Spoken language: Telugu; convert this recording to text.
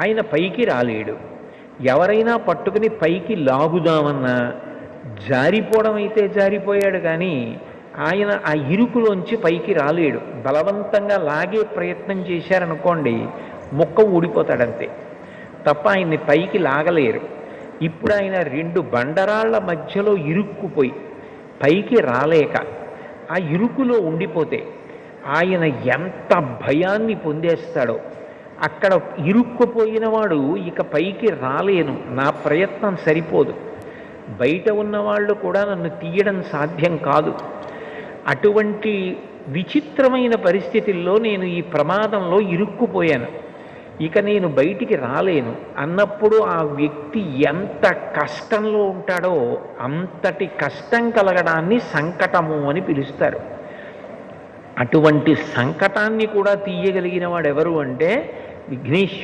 ఆయన పైకి రాలేడు. ఎవరైనా పట్టుకుని పైకి లాగుదామన్నా జారిపోవడం అయితే జారిపోయాడు, కానీ ఆయన ఆ ఇరుకులోంచి పైకి రాలేడు. బలవంతంగా లాగే ప్రయత్నం చేశారనుకోండి, ముక్క ఊడిపోతాడంతే తప్ప ఆయన్ని పైకి లాగలేరు. ఇప్పుడు ఆయన రెండు బండరాళ్ల మధ్యలో ఇరుక్కుపోయి పైకి రాలేక ఆ ఇరుకులో ఉండిపోతే ఆయన ఎంత భయాన్ని పొందేస్తాడో. అక్కడ ఇరుక్కుపోయిన వాడు ఇక పైకి రాలేను, నా ప్రయత్నం సరిపోదు, బయట ఉన్నవాళ్ళు కూడా నన్ను తీయడం సాధ్యం కాదు, అటువంటి విచిత్రమైన పరిస్థితుల్లో నేను ఈ ప్రమాదంలో ఇరుక్కుపోయాను, ఇక నేను బయటికి రాలేను అన్నప్పుడు ఆ వ్యక్తి ఎంత కష్టంలో ఉంటాడో అంతటి కష్టం కలగడాన్ని సంకటము అని పిలుస్తారు. అటువంటి సంకటాన్ని కూడా తీయగలిగిన వాడు ఎవరు అంటే విఘ్నేశ్వరుడు.